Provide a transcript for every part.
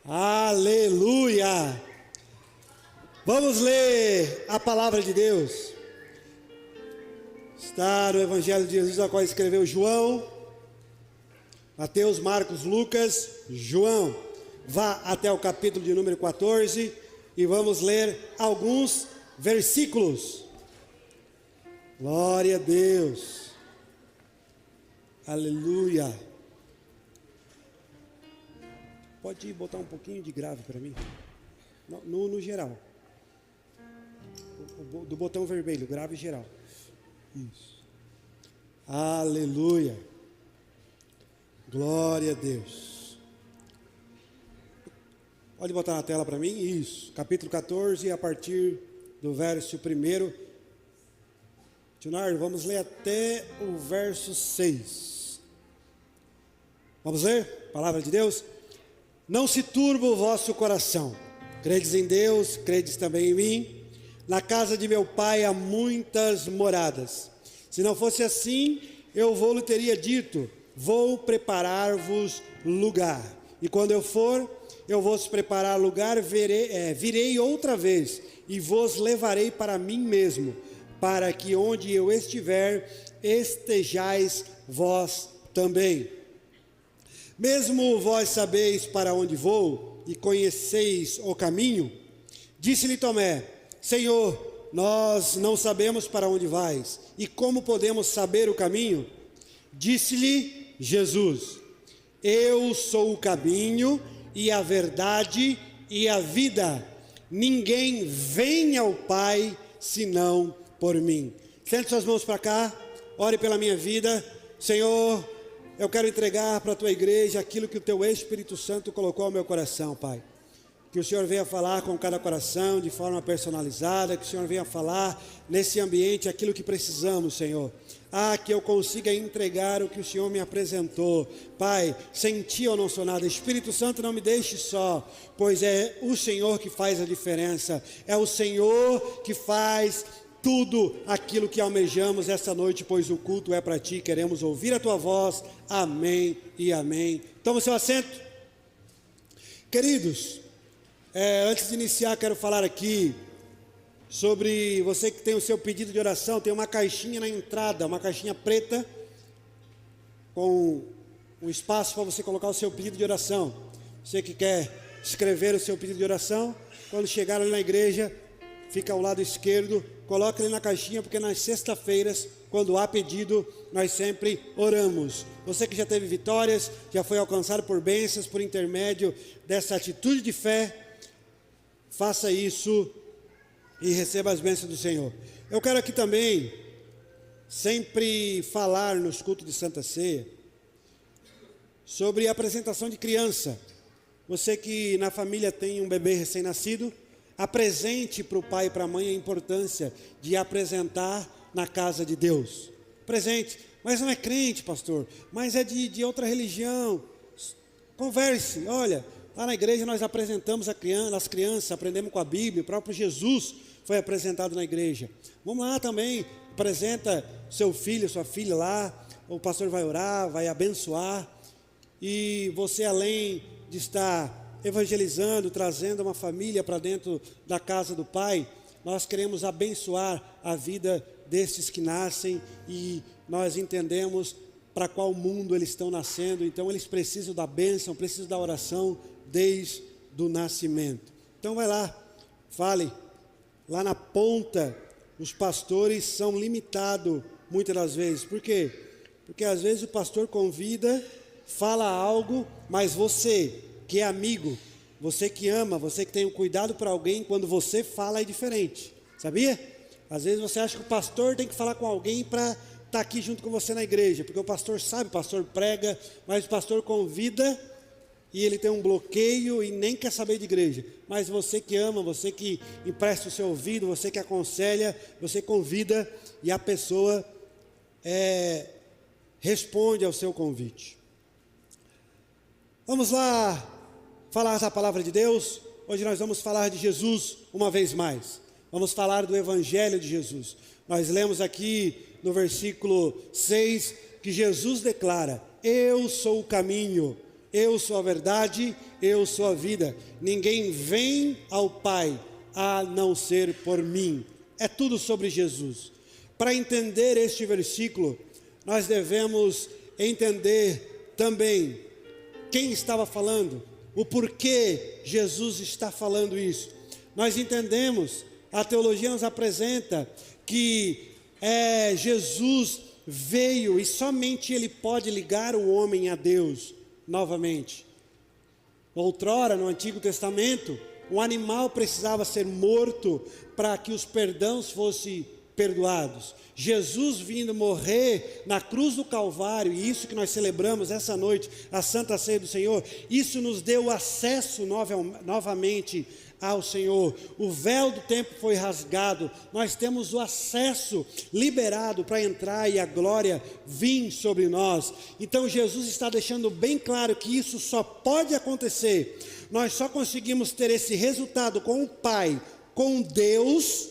Aleluia! Vamos ler a palavra de Deus. Está no Evangelho de Jesus, a qual escreveu João, Mateus, Marcos, Lucas, João. Vá até o capítulo de número 14 e vamos ler alguns versículos. Glória a Deus. Aleluia. Pode botar um pouquinho de grave para mim? No geral. Do botão vermelho, grave geral. Isso. Aleluia. Glória a Deus. Pode botar na tela para mim? Isso. Capítulo 14, a partir do verso 1. Leonardo, vamos ler até o verso 6. Vamos ler? Palavra de Deus. Não se turbe o vosso coração. Credes em Deus, credes também em mim. Na casa de meu pai há muitas moradas. Se não fosse assim, eu vou-lhe teria dito: vou preparar-vos lugar. E quando eu for, eu vos preparar lugar, virei outra vez e vos levarei para mim mesmo, para que onde eu estiver, estejais vós também. Mesmo vós sabeis para onde vou e conheceis o caminho. Disse-lhe Tomé: Senhor, nós não sabemos para onde vais, e como podemos saber o caminho? Disse-lhe Jesus: Eu sou o caminho e a verdade e a vida. Ninguém vem ao Pai senão por mim. Sente suas mãos para cá, ore pela minha vida. Senhor, eu quero entregar para a tua igreja aquilo que o teu Espírito Santo colocou ao meu coração, Pai. Que o Senhor venha falar com cada coração de forma personalizada, que o Senhor venha falar nesse ambiente aquilo que precisamos, Senhor. Que eu consiga entregar o que o Senhor me apresentou. Pai, sem ti eu não sou nada. Espírito Santo, não me deixe só, pois é o Senhor que faz a diferença. É o Senhor que faz tudo aquilo que almejamos essa noite, pois o culto é para ti, queremos ouvir a tua voz. Amém e amém. Toma o seu assento. Queridos, antes de iniciar, quero falar aqui sobre você que tem o seu pedido de oração. Tem uma caixinha na entrada, uma caixinha preta, com um espaço para você colocar o seu pedido de oração. Você que quer escrever o seu pedido de oração, quando chegar ali na igreja, fica ao lado esquerdo, coloca ele na caixinha, porque nas sextas-feiras, quando há pedido, nós sempre oramos. Você que já teve vitórias, já foi alcançado por bênçãos, por intermédio dessa atitude de fé, faça isso e receba as bênçãos do Senhor. Eu quero aqui também sempre falar nos cultos de Santa Ceia sobre a apresentação de criança. Você que na família tem um bebê recém-nascido, apresente para o pai e para a mãe a importância de apresentar na casa de Deus. Presente, mas não é crente, pastor, mas é de outra religião. Converse, olha, lá na igreja nós apresentamos as crianças, aprendemos com a Bíblia, o próprio Jesus foi apresentado na igreja. Vamos lá também, apresenta seu filho, sua filha lá, o pastor vai orar, vai abençoar, e você, além de estar evangelizando, trazendo uma família para dentro da casa do Pai, nós queremos abençoar a vida desses que nascem, e nós entendemos para qual mundo eles estão nascendo. Então eles precisam da bênção, precisam da oração desde o nascimento. Então vai lá, fale. Lá na ponta, os pastores são limitados muitas das vezes. Por quê? Porque às vezes o pastor convida, fala algo, mas você que é amigo, você que ama, você que tem um cuidado para alguém, quando você fala é diferente, sabia? Às vezes você acha que o pastor tem que falar com alguém para estar aqui junto com você na igreja, porque o pastor sabe, o pastor prega, mas o pastor convida e ele tem um bloqueio e nem quer saber de igreja. Mas você que ama, você que empresta o seu ouvido, você que aconselha, você convida e a pessoa responde ao seu convite. Vamos lá falar da palavra de Deus. Hoje nós vamos falar de Jesus uma vez mais. Vamos falar do Evangelho de Jesus. Nós lemos aqui no versículo 6 que Jesus declara: eu sou o caminho, Eu sou a verdade, eu sou a vida. Ninguém vem ao Pai a não ser por mim. É tudo sobre Jesus. Para entender este versículo, nós devemos entender também quem estava falando, o porquê Jesus está falando isso. Nós entendemos, a teologia nos apresenta que Jesus veio e somente Ele pode ligar o homem a Deus novamente. Outrora, no Antigo Testamento, o animal precisava ser morto para que os perdões fossem perdoados. Jesus vindo morrer na cruz do Calvário, e isso que nós celebramos essa noite, a Santa Ceia do Senhor, isso nos deu acesso novamente ao Senhor. O véu do templo foi rasgado, nós temos o acesso liberado para entrar e a glória vir sobre nós. Então Jesus está deixando bem claro que isso só pode acontecer, nós só conseguimos ter esse resultado com o Pai, com Deus,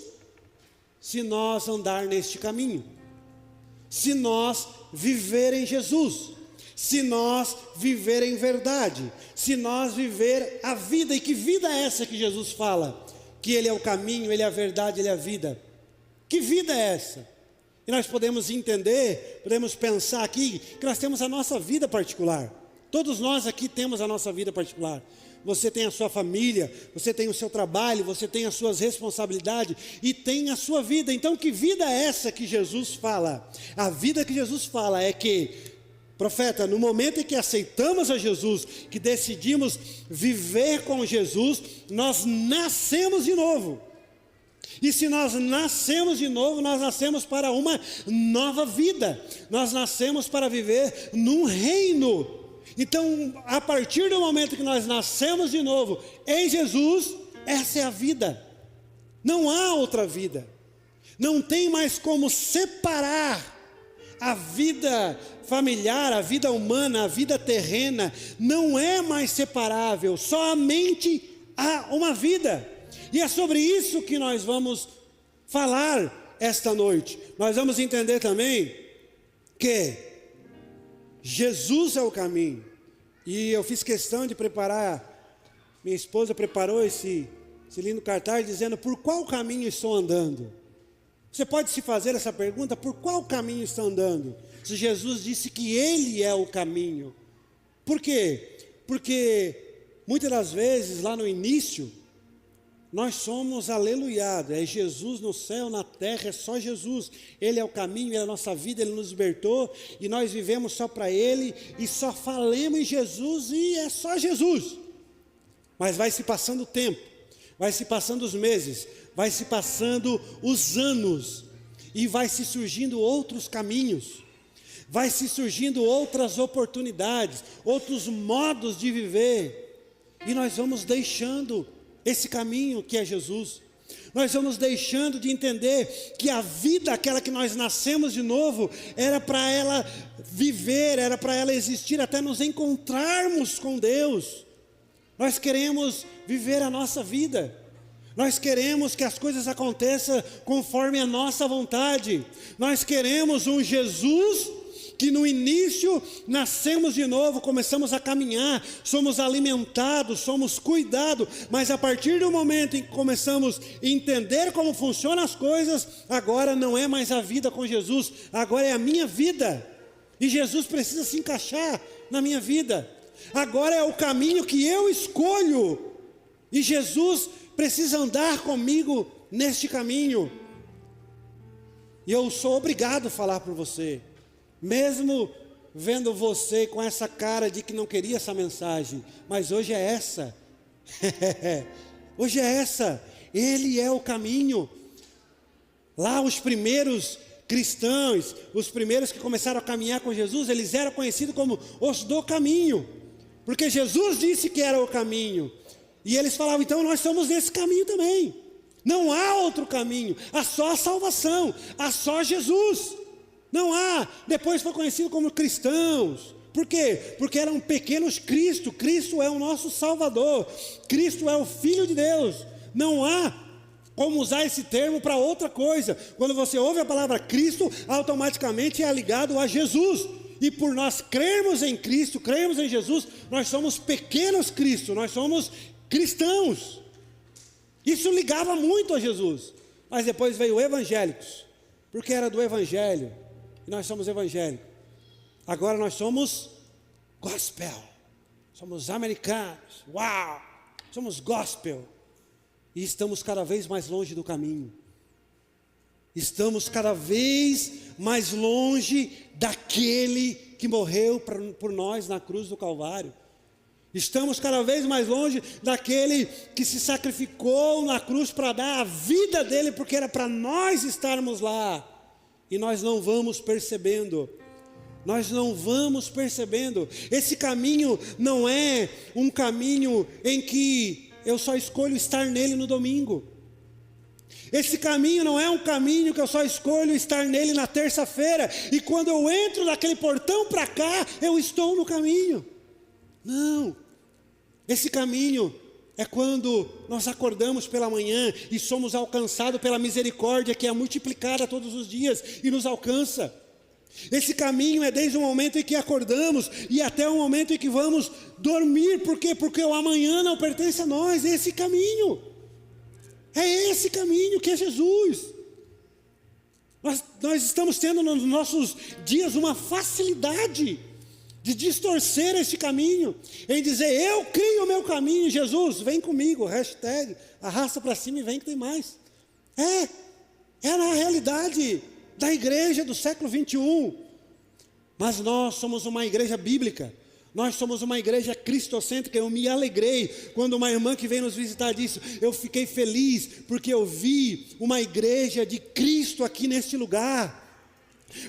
se nós andar neste caminho, se nós viver em Jesus, se nós viver em verdade, se nós viver a vida. E que vida é essa que Jesus fala? Que Ele é o caminho, Ele é a verdade, Ele é a vida. Que vida é essa? E nós podemos entender, podemos pensar aqui, que nós temos a nossa vida particular. Todos nós aqui temos a nossa vida particular. Você tem a sua família, você tem o seu trabalho, você tem as suas responsabilidades e tem a sua vida. Então, que vida é essa que Jesus fala? A vida que Jesus fala é que, profeta, no momento em que aceitamos a Jesus, que decidimos viver com Jesus, nós nascemos de novo. E se nós nascemos de novo, nós nascemos para uma nova vida. Nós nascemos para viver num reino. Então, a partir do momento que nós nascemos de novo em Jesus, essa é a vida. Não há outra vida. Não tem mais como separar a vida familiar, a vida humana, a vida terrena. Não é mais separável. Somente há uma vida. E é sobre isso que nós vamos falar esta noite. Nós vamos entender também que Jesus é o caminho. E eu fiz questão de preparar, minha esposa preparou esse lindo cartaz dizendo: por qual caminho estou andando? Você pode se fazer essa pergunta: por qual caminho está andando? Se Jesus disse que Ele é o caminho. Por quê? Porque muitas das vezes lá no início, nós somos aleluiados, é Jesus no céu, na terra, é só Jesus. Ele é o caminho, Ele é a nossa vida, Ele nos libertou, e nós vivemos só para Ele, e só falamos em Jesus, e é só Jesus. Mas vai se passando o tempo, vai se passando os meses, vai se passando os anos, e vai se surgindo outros caminhos, vai se surgindo outras oportunidades, outros modos de viver, e nós vamos deixando esse caminho que é Jesus. Nós vamos deixando de entender que a vida, aquela que nós nascemos de novo, era para ela viver, era para ela existir até nos encontrarmos com Deus. Nós queremos viver a nossa vida. Nós queremos que as coisas aconteçam conforme a nossa vontade. Nós queremos um Jesus que no início nascemos de novo, começamos a caminhar, somos alimentados, somos cuidados, mas a partir do momento em que começamos a entender como funcionam as coisas, agora não é mais a vida com Jesus, agora é a minha vida, e Jesus precisa se encaixar na minha vida, agora é o caminho que eu escolho, e Jesus precisa andar comigo neste caminho, e eu sou obrigado a falar para você, mesmo vendo você com essa cara de que não queria essa mensagem, mas hoje é essa, hoje é essa, Ele é o caminho. Lá os primeiros cristãos, os primeiros que começaram a caminhar com Jesus, eles eram conhecidos como os do caminho, porque Jesus disse que era o caminho, e eles falavam, então nós somos desse caminho também, não há outro caminho, há só a salvação, há só Jesus. Não há, depois foi conhecido como cristãos. Por quê? Porque eram pequenos Cristo. Cristo é o nosso Salvador. Cristo é o Filho de Deus. Não há como usar esse termo para outra coisa. Quando você ouve a palavra Cristo, automaticamente é ligado a Jesus. e por nós crermos em Cristo, crermos em Jesus, nós somos pequenos Cristo, nós somos cristãos. Isso ligava muito a Jesus. Mas depois veio evangélicos, porque era do evangelho, e nós somos evangélicos. Agora nós somos gospel, somos americanos, uau, somos gospel, e estamos cada vez mais longe do caminho. Estamos cada vez mais longe daquele que morreu por nós na cruz do Calvário. Estamos cada vez mais longe daquele que se sacrificou na cruz para dar a vida dele, porque era para nós estarmos lá. E nós não vamos percebendo. Nós não vamos percebendo. Esse caminho não é um caminho em que eu só escolho estar nele no domingo. Esse caminho não é um caminho que eu só escolho estar nele na terça-feira, e quando eu entro daquele portão para cá, eu estou no caminho. Não, esse caminho é quando nós acordamos pela manhã e somos alcançados pela misericórdia que é multiplicada todos os dias e nos alcança. Esse caminho é desde o momento em que acordamos e até o momento em que vamos dormir. Por quê? Porque o amanhã não pertence a nós. Esse caminho, é esse caminho que é Jesus. Nós estamos tendo nos nossos dias uma facilidade de distorcer esse caminho, em dizer, eu crio o meu caminho, Jesus, vem comigo, hashtag, arrasta para cima e vem que tem mais. É na realidade da igreja do século 21, mas nós somos uma igreja bíblica, nós somos uma igreja cristocêntrica. Eu me alegrei quando uma irmã que veio nos visitar disse, eu fiquei feliz porque eu vi uma igreja de Cristo aqui neste lugar,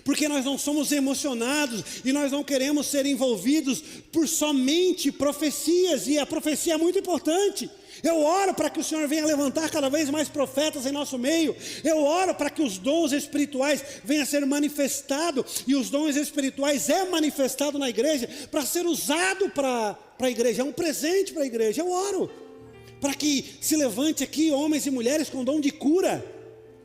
porque nós não somos emocionados e nós não queremos ser envolvidos por somente profecias, e a profecia é muito importante. Eu oro para que o Senhor venha levantar cada vez mais profetas em nosso meio. Eu oro para que os dons espirituais venham a ser manifestados, e os dons espirituais é manifestado na igreja para ser usado para a igreja, é um presente para a igreja. Eu oro para que se levante aqui homens e mulheres com dom de cura,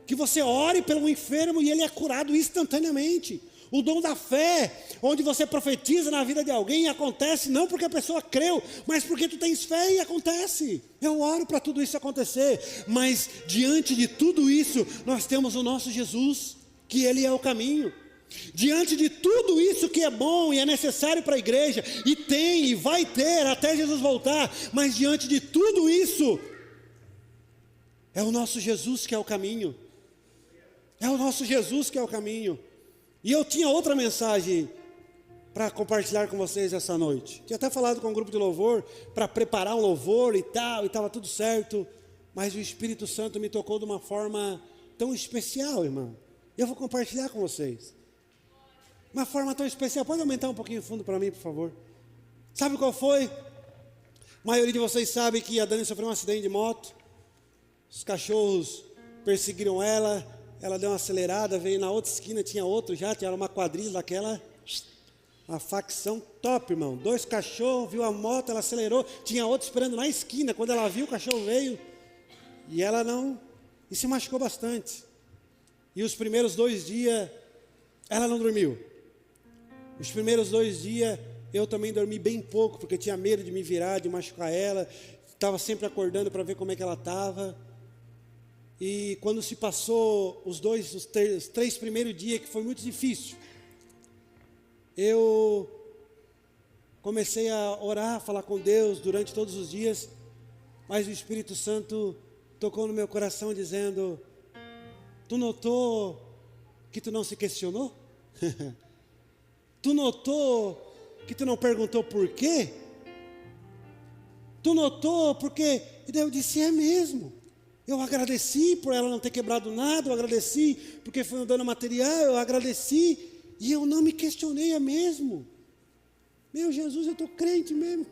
que você ore pelo enfermo e ele é curado instantaneamente. O dom da fé, onde você profetiza na vida de alguém e acontece, não porque a pessoa creu, mas porque tu tens fé e acontece. Eu oro para tudo isso acontecer, mas diante de tudo isso, nós temos o nosso Jesus, que Ele é o caminho. Diante de tudo isso que é bom e é necessário para a igreja, e tem e vai ter até Jesus voltar, mas diante de tudo isso, é o nosso Jesus que é o caminho. É o nosso Jesus que é o caminho. E eu tinha outra mensagem para compartilhar com vocês essa noite. Tinha até falado com um grupo de louvor para preparar um louvor e tal, e estava tudo certo, mas o Espírito Santo me tocou de uma forma tão especial, irmão. Eu vou compartilhar com vocês. Uma forma tão especial. Pode aumentar um pouquinho o fundo para mim, por favor? Sabe qual foi? A maioria de vocês sabe que a Dani sofreu um acidente de moto. Os cachorros perseguiram ela. Ela deu uma acelerada, veio na outra esquina, tinha outro já, tinha uma quadrilha daquela, uma facção top, irmão. 2 cachorros, viu a moto, ela acelerou, tinha outro esperando na esquina. Quando ela viu, o cachorro veio, e ela não, e se machucou bastante. E os primeiros 2 dias, ela não dormiu. Os primeiros 2 dias, eu também dormi bem pouco, porque tinha medo de me virar, de machucar ela. Estava sempre acordando para ver como é que ela estava. E quando se passou os 3 primeiros dias, que foi muito difícil, eu comecei a orar, a falar com Deus durante todos os dias, mas o Espírito Santo tocou no meu coração dizendo, tu notou que tu não se questionou? Tu notou que tu não perguntou por quê? Tu notou porque? E daí eu disse, é mesmo. Eu agradeci por ela não ter quebrado nada, eu agradeci porque foi um dano material, eu agradeci e eu não me questionei, é mesmo. Meu Jesus, eu estou crente mesmo.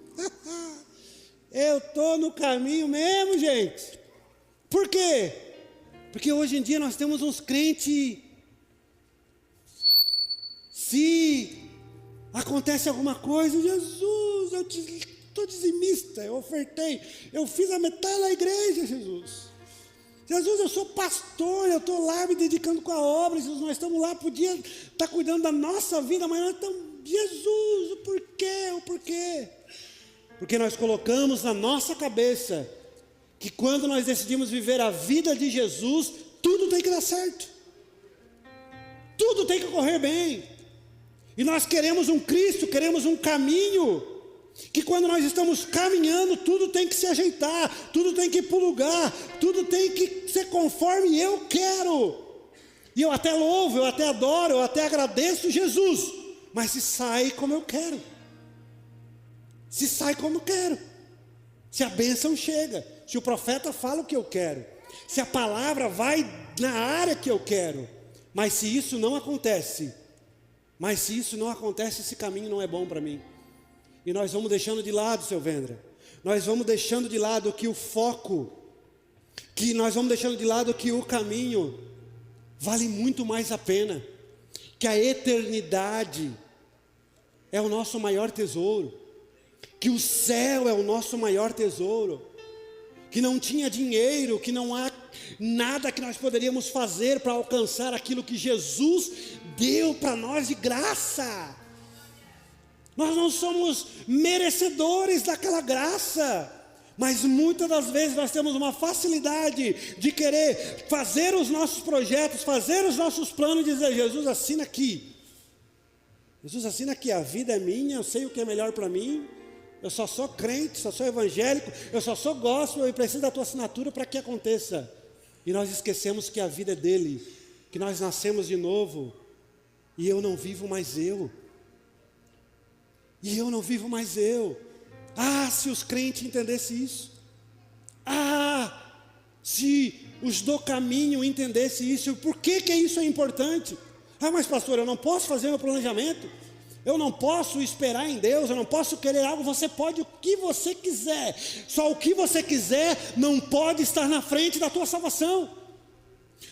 Eu estou no caminho mesmo, gente. Por quê? Porque hoje em dia nós temos uns crentes, se acontece alguma coisa, Jesus, eu estou dizimista, eu ofertei, eu fiz a metade da igreja, Jesus. Jesus, eu sou pastor, eu estou lá me dedicando com a obra, Jesus, nós estamos lá, podia estar cuidando da nossa vida, mas nós estamos Jesus, o porquê? Porque nós colocamos na nossa cabeça que quando nós decidimos viver a vida de Jesus, tudo tem que dar certo, tudo tem que correr bem, e nós queremos um Cristo, queremos um caminho, que quando nós estamos caminhando, tudo tem que se ajeitar, tudo tem que ir para o lugar, tudo tem que ser conforme eu quero, e eu até louvo, eu até adoro, eu até agradeço Jesus, mas se sai como eu quero, se sai como eu quero, se a bênção chega, se o profeta fala o que eu quero, se a palavra vai na área que eu quero, mas se isso não acontece, esse caminho não é bom para mim, e nós vamos deixando de lado, seu Vendra, nós vamos deixando de lado que o foco, que nós vamos deixando de lado que o caminho vale muito mais a pena, que a eternidade é o nosso maior tesouro, que o céu é o nosso maior tesouro, que não tinha dinheiro, que não há nada que nós poderíamos fazer para alcançar aquilo que Jesus deu para nós de graça. Nós não somos merecedores daquela graça, mas muitas das vezes nós temos uma facilidade de querer fazer os nossos projetos, fazer os nossos planos e dizer: Jesus, assina aqui, Jesus, assina aqui, a vida é minha, eu sei o que é melhor para mim, eu só sou crente, só sou evangélico, eu só sou gospel e preciso da tua assinatura para que aconteça. E nós esquecemos que a vida é dele, que nós nascemos de novo, e eu não vivo mais eu, Ah, se os crentes entendessem isso, se os do caminho entendessem isso, por que isso é importante? Mas pastor, eu não posso fazer meu planejamento, eu não posso esperar em Deus, eu não posso querer algo. Você pode o que você quiser, só o que você quiser não pode estar na frente da tua salvação,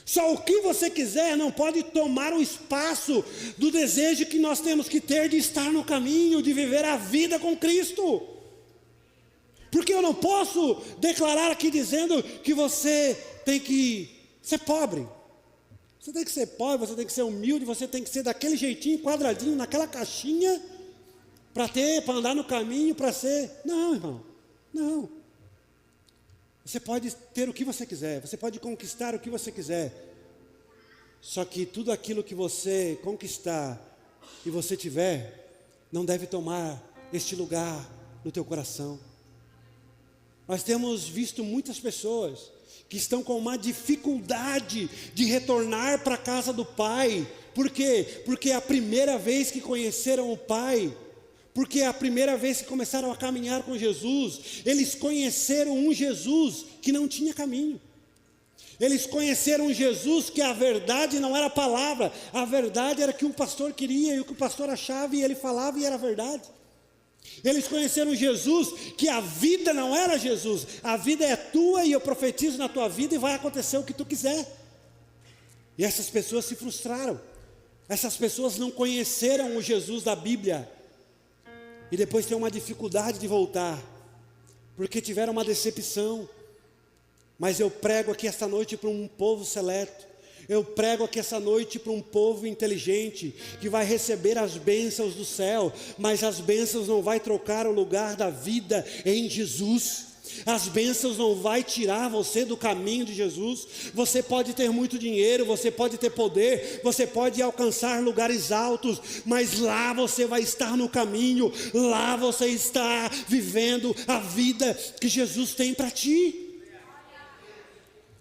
só o que você quiser não pode tomar o espaço do desejo que nós temos que ter de estar no caminho, de viver a vida com Cristo, porque eu não posso declarar aqui dizendo que você tem que ser pobre. Você tem que ser pobre, você tem que ser humilde, você tem que ser daquele jeitinho, quadradinho, naquela caixinha, para andar no caminho, para ser... Não, irmão, não. Você pode ter o que você quiser, você pode conquistar o que você quiser, só que tudo aquilo que você conquistar e você tiver, não deve tomar este lugar no teu coração. Nós temos visto muitas pessoas que estão com uma dificuldade de retornar para a casa do Pai. Por quê? Porque é a primeira vez que conheceram o Pai, porque é a primeira vez que começaram a caminhar com Jesus, eles conheceram um Jesus que não tinha caminho, eles conheceram um Jesus que a verdade não era a palavra, a verdade era o que o pastor queria, e o que o pastor achava, e ele falava e era verdade. Eles conheceram Jesus, que a vida não era Jesus, a vida é tua e eu profetizo na tua vida e vai acontecer o que tu quiser. E essas pessoas se frustraram, essas pessoas não conheceram o Jesus da Bíblia, e depois tem uma dificuldade de voltar, porque tiveram uma decepção. Mas eu prego aqui esta noite para um povo seleto, eu prego aqui essa noite para um povo inteligente, que vai receber as bênçãos do céu, mas as bênçãos não vai trocar o lugar da vida em Jesus. As bênçãos não vai tirar você do caminho de Jesus. Você pode ter muito dinheiro, você pode ter poder, você pode alcançar lugares altos, mas lá você vai estar no caminho, lá você está vivendo a vida que Jesus tem para ti.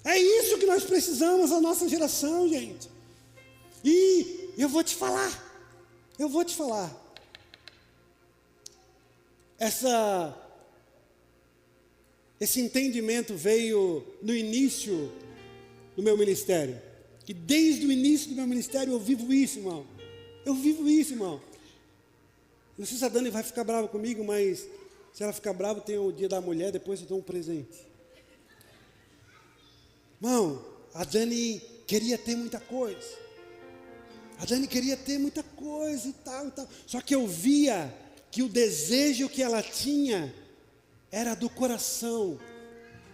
É isso que nós precisamos, a nossa geração, gente. E eu vou te falar, esse entendimento veio no início do meu ministério, e desde o início do meu ministério eu vivo isso, irmão. Não sei se a Dani vai ficar brava comigo, mas se ela ficar brava, tem o dia da mulher, depois eu dou um presente. Irmão, a Dani queria ter muita coisa, e tal, só que eu via que o desejo que ela tinha era do coração,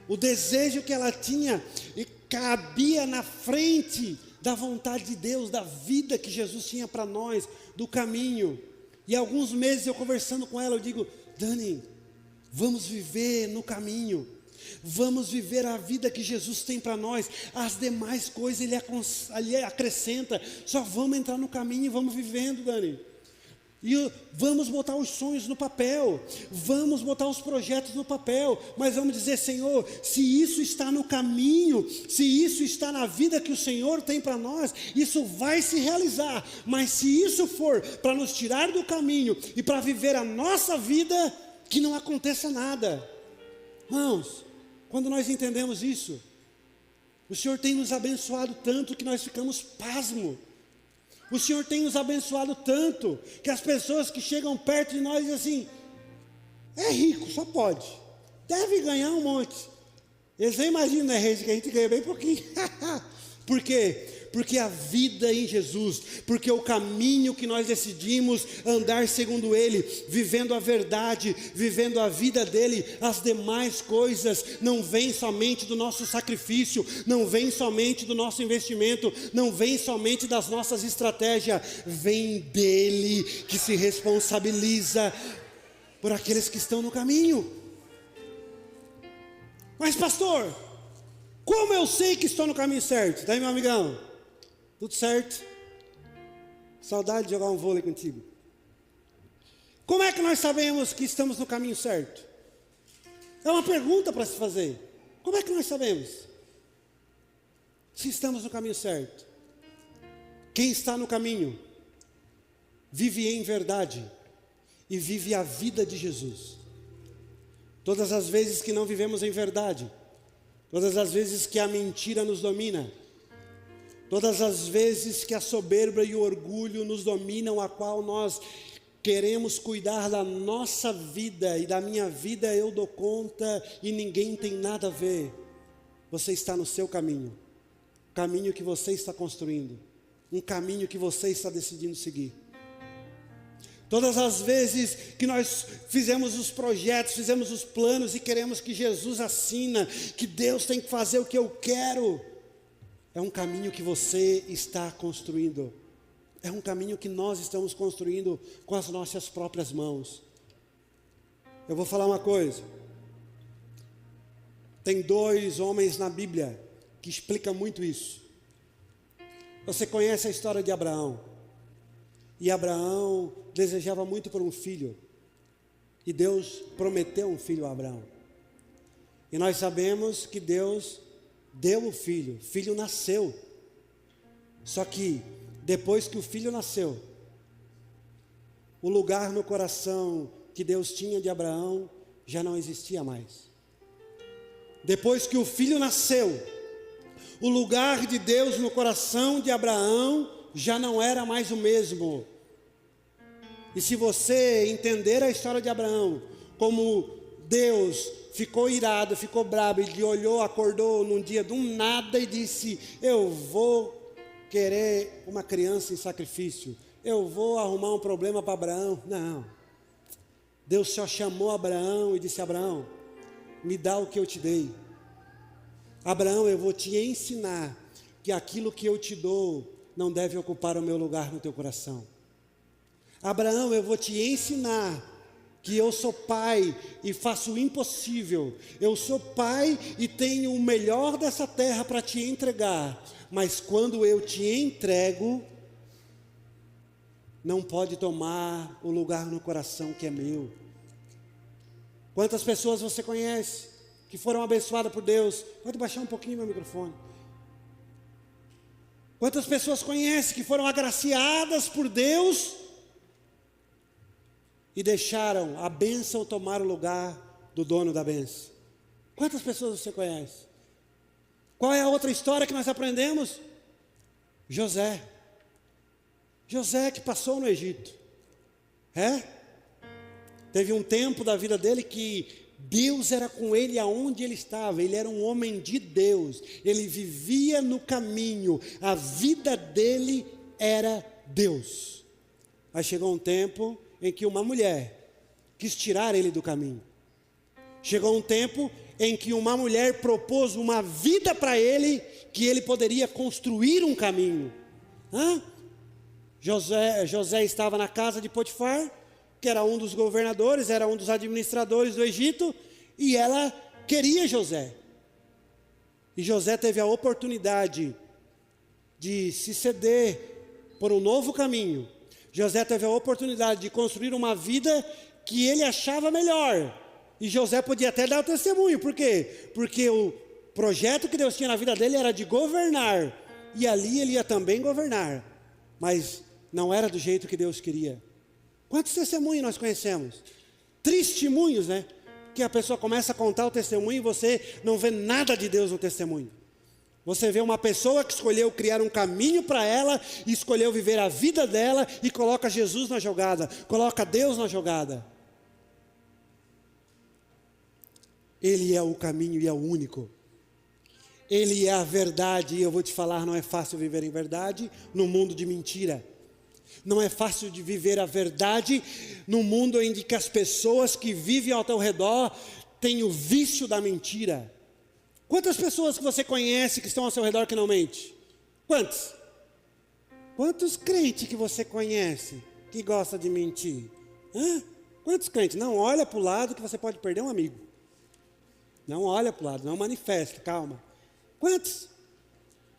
o desejo que ela tinha e cabia na frente da vontade de Deus, da vida que Jesus tinha para nós, do caminho. E há alguns meses eu conversando com ela, eu digo: Dani, vamos viver no caminho. Vamos viver a vida que Jesus tem para nós. As demais coisas Ele acrescenta. Só vamos entrar no caminho e vamos vivendo, Dani. E vamos botar os sonhos no papel. Vamos botar os projetos no papel. Mas vamos dizer: Senhor, se isso está no caminho, se isso está na vida que o Senhor tem para nós, isso vai se realizar. Mas se isso for para nos tirar do caminho e para viver a nossa vida, que não aconteça nada. Irmãos, quando nós entendemos isso, o Senhor tem nos abençoado tanto que nós ficamos pasmos. O Senhor tem nos abençoado tanto que as pessoas que chegam perto de nós dizem assim: é rico, só pode, deve ganhar um monte. Eles nem imaginam, né, Reis, que a gente ganha bem pouquinho. Por quê? Porque a vida em Jesus, porque o caminho que nós decidimos andar segundo Ele, vivendo a verdade, vivendo a vida dEle, as demais coisas não vêm somente do nosso sacrifício, não vêm somente do nosso investimento, não vêm somente das nossas estratégias, vem dEle que se responsabiliza por aqueles que estão no caminho. Mas pastor, como eu sei que estou no caminho certo? Daí, meu amigão, tudo certo? Saudade de jogar um vôlei contigo. Como é que nós sabemos que estamos no caminho certo? É uma pergunta para se fazer. Como é que nós sabemos se estamos no caminho certo? Quem está no caminho vive em verdade e vive a vida de Jesus. Todas as vezes que não vivemos em verdade, todas as vezes que a mentira nos domina, todas as vezes que a soberba e o orgulho nos dominam, a qual nós queremos cuidar da nossa vida e da minha vida eu dou conta e ninguém tem nada a ver, você está no seu caminho, caminho que você está construindo, um caminho que você está decidindo seguir. Todas as vezes que nós fizemos os projetos, fizemos os planos e queremos que Jesus assina, que Deus tem que fazer o que eu quero, é um caminho que você está construindo, é um caminho que nós estamos construindo com as nossas próprias mãos. Eu vou falar uma coisa, tem 2 homens na Bíblia que explicam muito isso. Você conhece a história de Abraão, e Abraão desejava muito por um filho, e Deus prometeu um filho a Abraão, e nós sabemos que Deus deu o filho nasceu, só que depois que o filho nasceu, o lugar no coração que Deus tinha de Abraão já não existia mais. Depois que o filho nasceu, o lugar de Deus no coração de Abraão já não era mais o mesmo. E se você entender a história de Abraão, como Deus ficou irado, ficou bravo, ele olhou, acordou num dia de um nada e disse: eu vou querer uma criança em sacrifício, eu vou arrumar um problema para Abraão. Não, Deus só chamou Abraão e disse: Abraão, me dá o que eu te dei. Abraão, eu vou te ensinar que aquilo que eu te dou não deve ocupar o meu lugar no teu coração. Abraão, eu vou te ensinar que eu sou pai e faço o impossível. Eu sou pai e tenho o melhor dessa terra para te entregar. Mas quando eu te entrego, não pode tomar o lugar no coração que é meu. Quantas pessoas você conhece que foram abençoadas por Deus? Pode baixar um pouquinho meu microfone. Quantas pessoas conhece que foram agraciadas por Deus e deixaram a bênção tomar o lugar do dono da bênção? Quantas pessoas você conhece? Qual é a outra história que nós aprendemos? José que passou no Egito. Teve um tempo da vida dele que Deus era com ele aonde ele estava, ele era um homem de Deus, ele vivia no caminho, a vida dele era Deus. Mas chegou um tempo em que uma mulher quis tirar ele do caminho. Chegou um tempo em que uma mulher propôs uma vida para ele, que ele poderia construir um caminho. José estava na casa de Potifar, que era um dos governadores, era um dos administradores do Egito, e ela queria José. E José teve a oportunidade de se ceder por um novo caminho. José teve a oportunidade de construir uma vida que ele achava melhor. E José podia até dar o testemunho. Por quê? Porque o projeto que Deus tinha na vida dele era de governar. E ali ele ia também governar. Mas não era do jeito que Deus queria. Quantos testemunhos nós conhecemos? Testemunhos, né? Que a pessoa começa a contar o testemunho e você não vê nada de Deus no testemunho. Você vê uma pessoa que escolheu criar um caminho para ela, e escolheu viver a vida dela, e coloca Jesus na jogada, coloca Deus na jogada. Ele é o caminho e é o único. Ele é a verdade, e eu vou te falar, não é fácil viver em verdade no mundo de mentira. Não é fácil de viver a verdade no mundo em que as pessoas que vivem ao teu redor têm o vício da mentira. Quantas pessoas que você conhece que estão ao seu redor que não mente? Quantos? Quantos crentes que você conhece que gosta de mentir? Quantos crentes? Não olha para o lado que você pode perder um amigo. Não olha para o lado, não manifesta, calma. Quantos?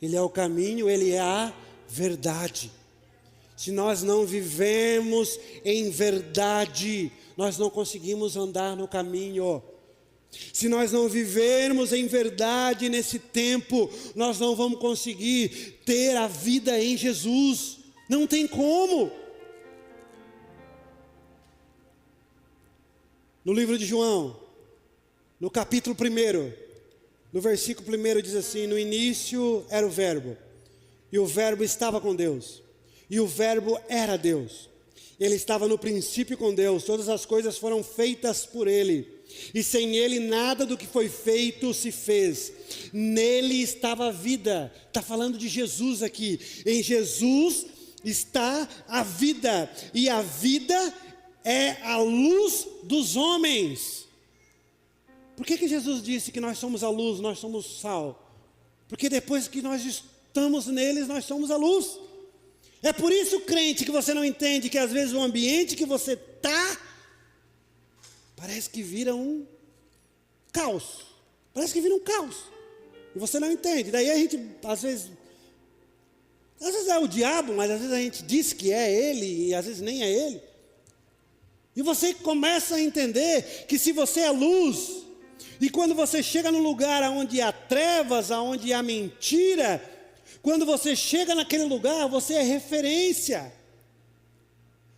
Ele é o caminho, ele é a verdade. Se nós não vivemos em verdade, nós não conseguimos andar no caminho. Se nós não vivermos em verdade nesse tempo, nós não vamos conseguir ter a vida em Jesus. Não tem como. No livro de João, no capítulo 1, no versículo 1 diz assim: no início era o verbo, e o verbo estava com Deus, e o verbo era Deus. Ele estava no princípio com Deus, todas as coisas foram feitas por Ele, e sem Ele nada do que foi feito se fez. Nele estava a vida. Está falando de Jesus aqui. Em Jesus está a vida, e a vida é a luz dos homens. Por que Jesus disse que nós somos a luz, nós somos o sal? Porque depois que nós estamos neles, nós somos a luz. É por isso, crente, que você não entende que às vezes o ambiente que você está parece que vira um caos. Parece que vira um caos. E você não entende. Daí a gente, às vezes é o diabo, mas às vezes a gente diz que é ele e às vezes nem é ele. E você começa a entender que se você é luz, e quando você chega no lugar onde há trevas, onde há mentira, quando você chega naquele lugar, você é referência.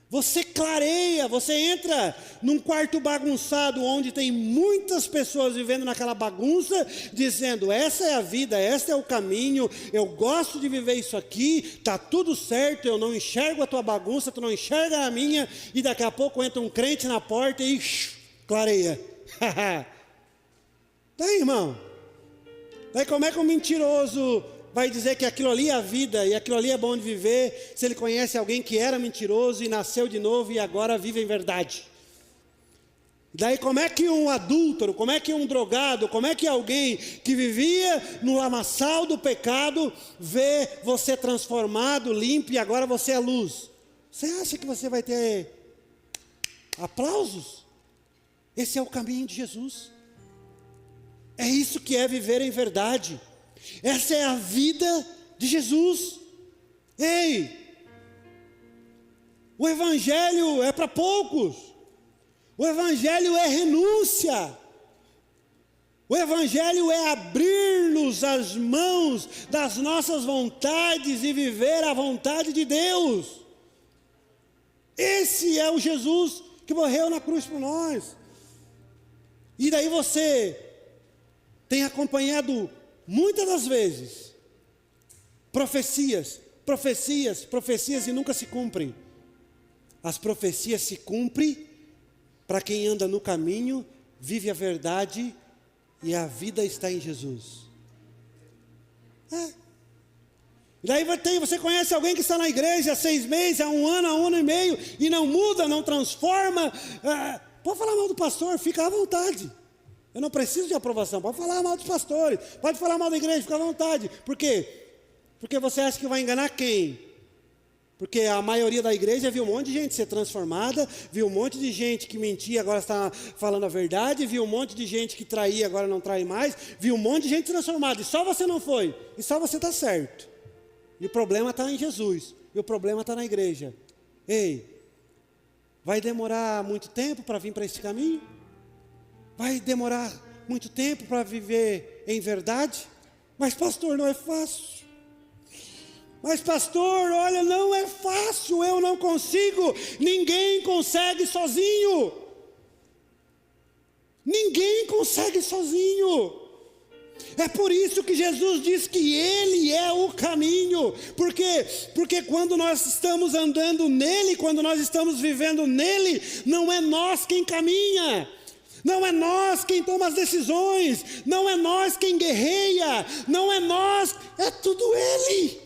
Você clareia, você entra num quarto bagunçado, onde tem muitas pessoas vivendo naquela bagunça, dizendo: essa é a vida, esse é o caminho, eu gosto de viver isso aqui, está tudo certo, eu não enxergo a tua bagunça, tu não enxerga a minha, e daqui a pouco entra um crente na porta e clareia. Daí, irmão, daí como é que um mentiroso vai dizer que aquilo ali é a vida, e aquilo ali é bom de viver, se ele conhece alguém que era mentiroso e nasceu de novo e agora vive em verdade? Daí como é que um adúltero, como é que um drogado, como é que alguém que vivia no lamaçal do pecado, vê você transformado, limpo, e agora você é luz? Você acha que você vai ter aplausos? Esse é o caminho de Jesus. É isso que é viver em verdade. Essa é a vida de Jesus. Ei, o evangelho é para poucos. O evangelho é renúncia. O evangelho é abrir-nos as mãos das nossas vontades e viver a vontade de Deus. Esse é o Jesus que morreu na cruz por nós. E daí você tem acompanhado muitas das vezes profecias e nunca se cumprem. As profecias se cumprem para quem anda no caminho, vive a verdade, e a vida está em Jesus. Daí você conhece alguém que está na igreja há 6 meses, há 1 ano, há 1 ano e meio, e não muda, não transforma. Pode falar mal do pastor, fica à vontade. Eu não preciso de aprovação. Pode falar mal dos pastores, pode falar mal da igreja, fica à vontade. Por quê? Porque você acha que vai enganar quem? Porque a maioria da igreja viu um monte de gente ser transformada, viu um monte de gente que mentia, agora está falando a verdade, viu um monte de gente que traía, agora não trai mais, viu um monte de gente transformada, e só você não foi, e só você está certo. E o problema está em Jesus, e o problema está na igreja. Ei, vai demorar muito tempo para vir para esse caminho? Vai demorar muito tempo para viver em verdade? Mas pastor, não é fácil. Mas pastor, olha, não é fácil, eu não consigo, ninguém consegue sozinho. Ninguém consegue sozinho. É por isso que Jesus diz que Ele é o caminho. Por quê? Porque quando nós estamos andando nele, quando nós estamos vivendo nele, não é nós quem caminha. Não é nós quem toma as decisões. Não é nós quem guerreia. Não é nós, é tudo Ele.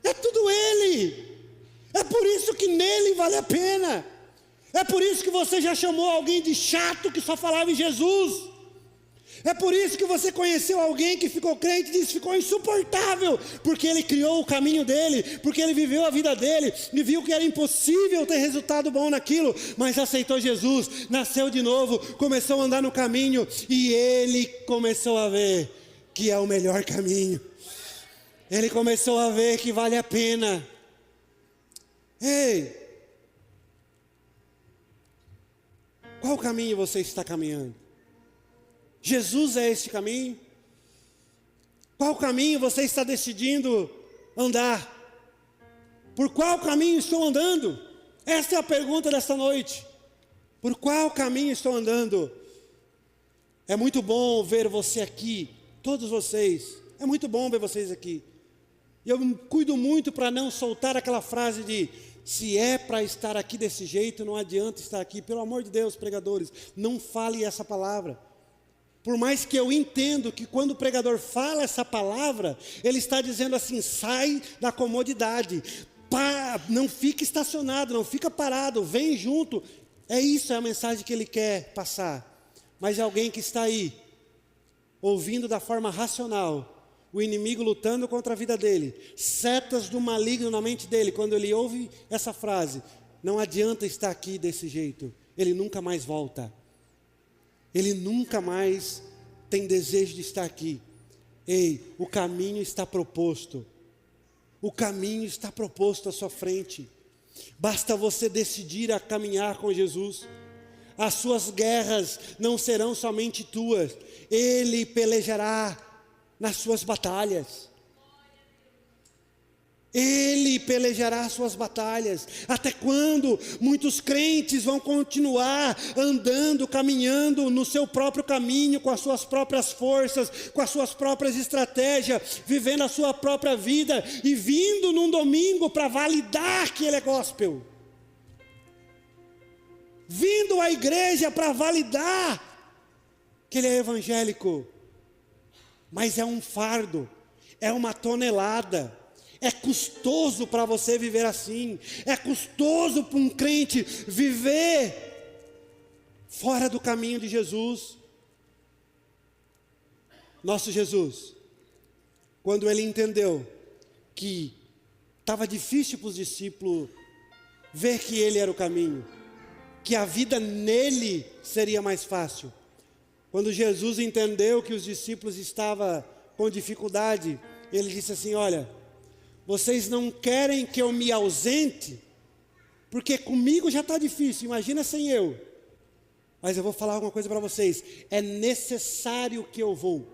É tudo Ele. É por isso que nele vale a pena. É por isso que você já chamou alguém de chato que só falava em Jesus. É por isso que você conheceu alguém que ficou crente e disse, ficou insuportável, porque ele criou o caminho dele, porque ele viveu a vida dele, e viu que era impossível ter resultado bom naquilo, mas aceitou Jesus, nasceu de novo, começou a andar no caminho, e ele começou a ver que é o melhor caminho. Ele começou a ver que vale a pena. Ei, qual caminho você está caminhando? Jesus é este caminho? Qual caminho você está decidindo andar? Por qual caminho estou andando? Esta é a pergunta desta noite. Por qual caminho estou andando? É muito bom ver você aqui, todos vocês. É muito bom ver vocês aqui. E eu cuido muito para não soltar aquela frase de se é para estar aqui desse jeito, não adianta estar aqui. Pelo amor de Deus, pregadores, não fale essa palavra. Por mais que eu entendo que quando o pregador fala essa palavra, ele está dizendo assim, sai da comodidade, não fica estacionado, não fica parado, vem junto. É isso, é a mensagem que ele quer passar. Mas é alguém que está aí, ouvindo da forma racional, o inimigo lutando contra a vida dele, setas do maligno na mente dele, quando ele ouve essa frase, não adianta estar aqui desse jeito, ele nunca mais volta. Ele nunca mais tem desejo de estar aqui. Ei, o caminho está proposto. O caminho está proposto à sua frente. Basta você decidir a caminhar com Jesus. As suas guerras não serão somente tuas. Ele pelejará nas suas batalhas. Ele pelejará as suas batalhas. Até quando muitos crentes vão continuar andando, caminhando no seu próprio caminho, com as suas próprias forças, com as suas próprias estratégias, vivendo a sua própria vida e vindo num domingo para validar que ele é gospel, vindo à igreja para validar que ele é evangélico, mas é um fardo, é uma tonelada. É custoso para você viver assim. É custoso para um crente viver fora do caminho de Jesus. Nosso Jesus, quando ele entendeu que estava difícil para os discípulos ver que ele era o caminho, que a vida nele seria mais fácil. Quando Jesus entendeu que os discípulos estavam com dificuldade, ele disse assim, olha, vocês não querem que eu me ausente, porque comigo já está difícil, imagina sem eu. Mas eu vou falar alguma coisa para vocês, é necessário que eu vou.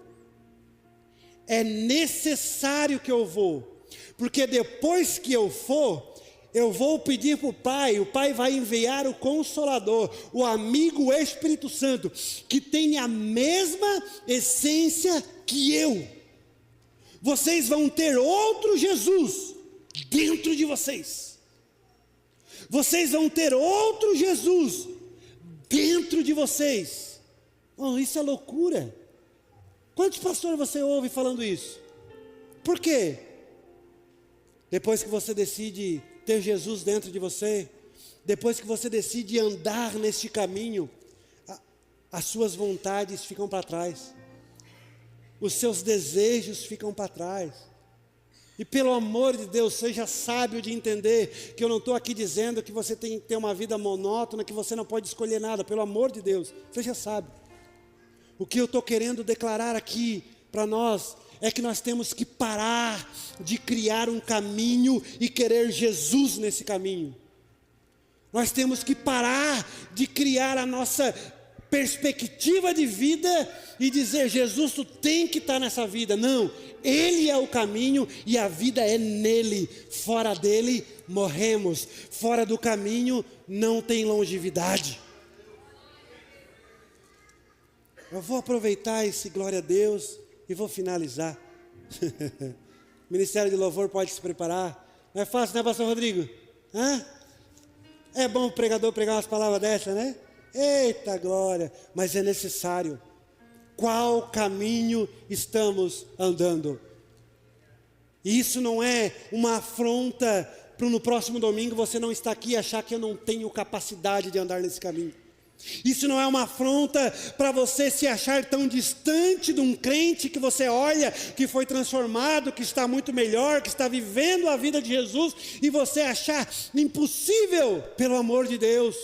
É necessário que eu vou, porque depois que eu for, eu vou pedir para o Pai vai enviar o Consolador, o amigo Espírito Santo, que tem a mesma essência que eu. Vocês vão ter outro Jesus dentro de vocês. Vocês vão ter outro Jesus dentro de vocês. Oh, isso é loucura. Quantos pastores você ouve falando isso? Por quê? Depois que você decide ter Jesus dentro de você, depois que você decide andar neste caminho, as suas vontades ficam para trás. Os seus desejos ficam para trás. E pelo amor de Deus, seja sábio de entender que eu não estou aqui dizendo que você tem que ter uma vida monótona, que você não pode escolher nada. Pelo amor de Deus, seja sábio. O que eu estou querendo declarar aqui para nós é que nós temos que parar de criar um caminho e querer Jesus nesse caminho. Nós temos que parar de criar a nossa perspectiva de vida e dizer: Jesus, tu tem que estar nessa vida. Não, Ele é o caminho e a vida é nele. Fora dele morremos, fora do caminho não tem longevidade. Eu vou aproveitar esse glória a Deus e vou finalizar. Ministério de Louvor pode se preparar. Não é fácil, né, pastor Rodrigo? Hã? É bom o pregador pregar umas palavras dessas, né? Eita glória, mas é necessário. Qual caminho estamos andando? E isso não é uma afronta para no próximo domingo você não estar aqui e achar que eu não tenho capacidade de andar nesse caminho. Isso não é uma afronta para você se achar tão distante de um crente que você olha, que foi transformado, que está muito melhor, que está vivendo a vida de Jesus, e você achar impossível, pelo amor de Deus.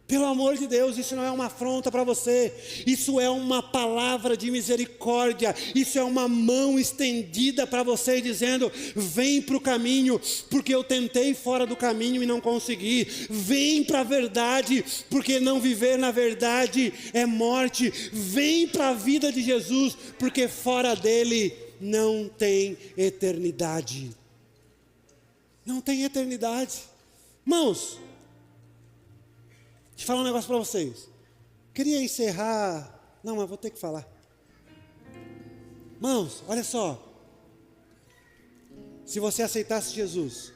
Pelo amor de Deus, isso não é uma afronta para você, isso é uma palavra de misericórdia, isso é uma mão estendida para você dizendo: vem para o caminho, porque eu tentei fora do caminho e não consegui. Vem para a verdade, porque não viver na verdade é morte. Vem para a vida de Jesus, porque fora dele não tem eternidade. Não tem eternidade. Irmãos, deixa eu falar um negócio para vocês. Queria encerrar. Não, mas vou ter que falar. Irmãos, olha só. Se você aceitasse Jesus,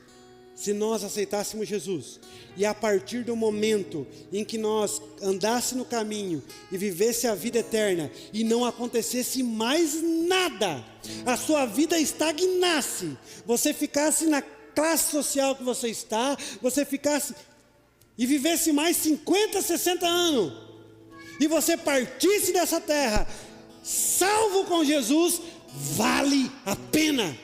se nós aceitássemos Jesus, e a partir do momento em que nós andasse no caminho e vivesse a vida eterna, e não acontecesse mais nada, a sua vida estagnasse, você ficasse na classe social que você está, você ficasse e vivesse mais 50, 60 anos, e você partisse dessa terra, salvo com Jesus, vale a pena.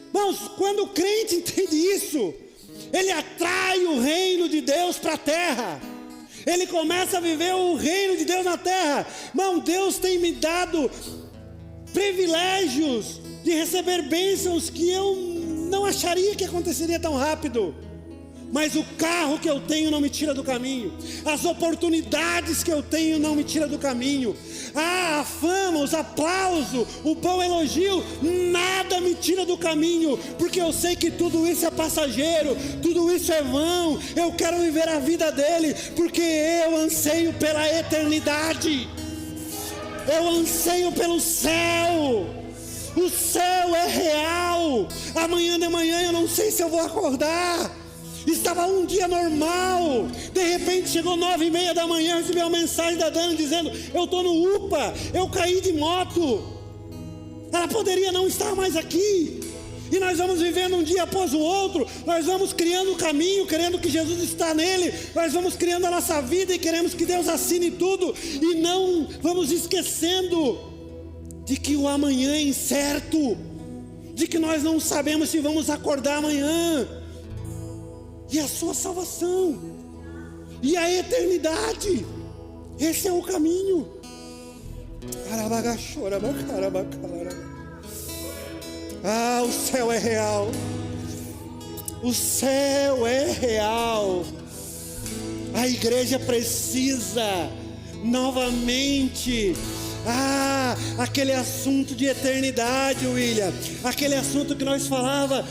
Irmãos, quando o crente entende isso, ele atrai o reino de Deus para a terra, ele começa a viver o reino de Deus na terra. Irmão, Deus tem me dado privilégios de receber bênçãos que eu não acharia que aconteceria tão rápido. Mas o carro que eu tenho não me tira do caminho, as oportunidades que eu tenho não me tira do caminho, a fama, os aplausos, o bom elogio, nada me tira do caminho, porque eu sei que tudo isso é passageiro, tudo isso é vão. Eu quero viver a vida dele, porque eu anseio pela eternidade, eu anseio pelo céu. O céu é real. Amanhã de manhã eu não sei se eu vou acordar. Estava um dia normal, de repente chegou 9h30 da manhã, recebi uma mensagem da Dani dizendo: eu estou no UPA, eu caí de moto. Ela poderia não estar mais aqui. E nós vamos vivendo um dia após o outro, nós vamos criando o caminho, querendo que Jesus está nele, nós vamos criando a nossa vida e queremos que Deus assine tudo, e não vamos esquecendo de que o amanhã é incerto, de que nós não sabemos se vamos acordar amanhã. E a sua salvação, e a eternidade, esse é o caminho. Ah, o céu é real, o céu é real. A igreja precisa novamente aquele assunto de eternidade, William, aquele assunto que nós falava: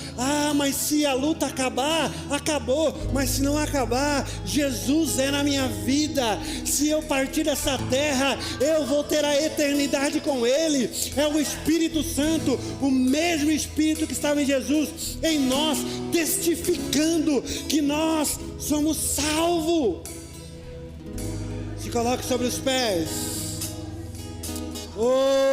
mas se a luta acabar, acabou, mas se não acabar, Jesus é na minha vida. Se eu partir dessa terra, eu vou ter a eternidade com Ele. É o Espírito Santo, o mesmo Espírito que estava em Jesus, em nós, testificando que nós somos salvos. Se coloque sobre os pés. Oh!